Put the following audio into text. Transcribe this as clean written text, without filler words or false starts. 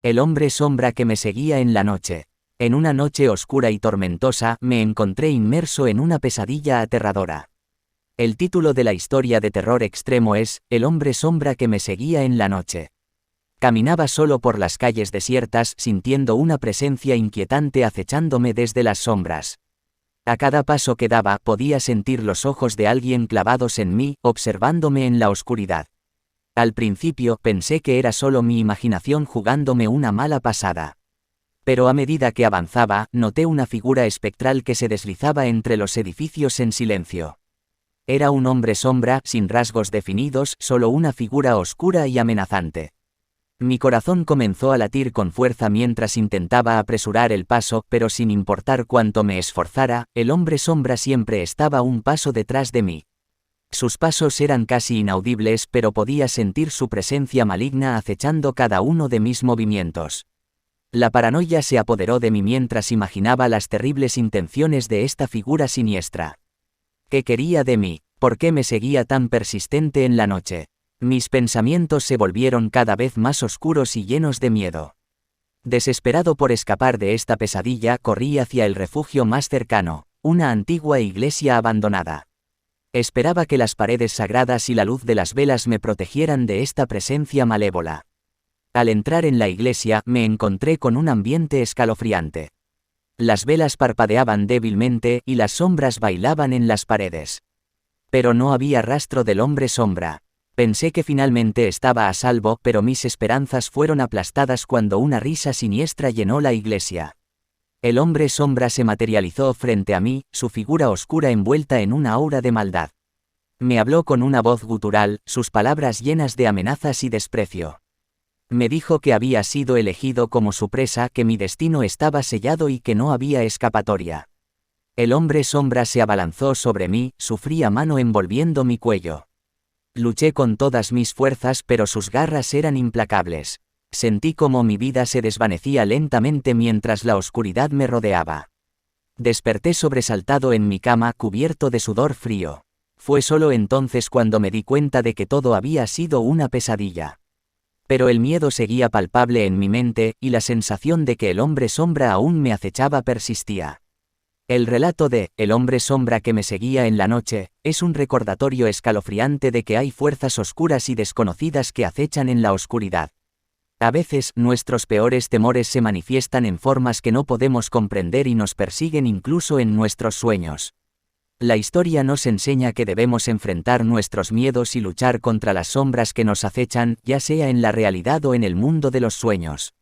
El hombre sombra que me seguía en la noche. En una noche oscura y tormentosa, me encontré inmerso en una pesadilla aterradora. El título de la historia de terror extremo es, El hombre sombra que me seguía en la noche. Caminaba solo por las calles desiertas, sintiendo una presencia inquietante acechándome desde las sombras. A cada paso que daba, podía sentir los ojos de alguien clavados en mí, observándome en la oscuridad. Al principio, pensé que era solo mi imaginación jugándome una mala pasada. Pero a medida que avanzaba, noté una figura espectral que se deslizaba entre los edificios en silencio. Era un hombre sombra, sin rasgos definidos, solo una figura oscura y amenazante. Mi corazón comenzó a latir con fuerza mientras intentaba apresurar el paso, pero sin importar cuánto me esforzara, el hombre sombra siempre estaba un paso detrás de mí. Sus pasos eran casi inaudibles, pero podía sentir su presencia maligna acechando cada uno de mis movimientos. La paranoia se apoderó de mí mientras imaginaba las terribles intenciones de esta figura siniestra. ¿Qué quería de mí? ¿Por qué me seguía tan persistente en la noche? Mis pensamientos se volvieron cada vez más oscuros y llenos de miedo. Desesperado por escapar de esta pesadilla, corrí hacia el refugio más cercano, una antigua iglesia abandonada. Esperaba que las paredes sagradas y la luz de las velas me protegieran de esta presencia malévola. Al entrar en la iglesia, me encontré con un ambiente escalofriante. Las velas parpadeaban débilmente y las sombras bailaban en las paredes. Pero no había rastro del hombre sombra. Pensé que finalmente estaba a salvo, pero mis esperanzas fueron aplastadas cuando una risa siniestra llenó la iglesia. El hombre sombra se materializó frente a mí, su figura oscura envuelta en una aura de maldad. Me habló con una voz gutural, sus palabras llenas de amenazas y desprecio. Me dijo que había sido elegido como su presa, que mi destino estaba sellado y que no había escapatoria. El hombre sombra se abalanzó sobre mí, su fría mano envolviendo mi cuello. Luché con todas mis fuerzas, pero sus garras eran implacables. Sentí como mi vida se desvanecía lentamente mientras la oscuridad me rodeaba. Desperté sobresaltado en mi cama, cubierto de sudor frío. Fue solo entonces cuando me di cuenta de que todo había sido una pesadilla. Pero el miedo seguía palpable en mi mente, y la sensación de que el hombre sombra aún me acechaba persistía. El relato de El hombre sombra que me seguía en la noche es un recordatorio escalofriante de que hay fuerzas oscuras y desconocidas que acechan en la oscuridad. A veces, nuestros peores temores se manifiestan en formas que no podemos comprender y nos persiguen incluso en nuestros sueños. La historia nos enseña que debemos enfrentar nuestros miedos y luchar contra las sombras que nos acechan, ya sea en la realidad o en el mundo de los sueños.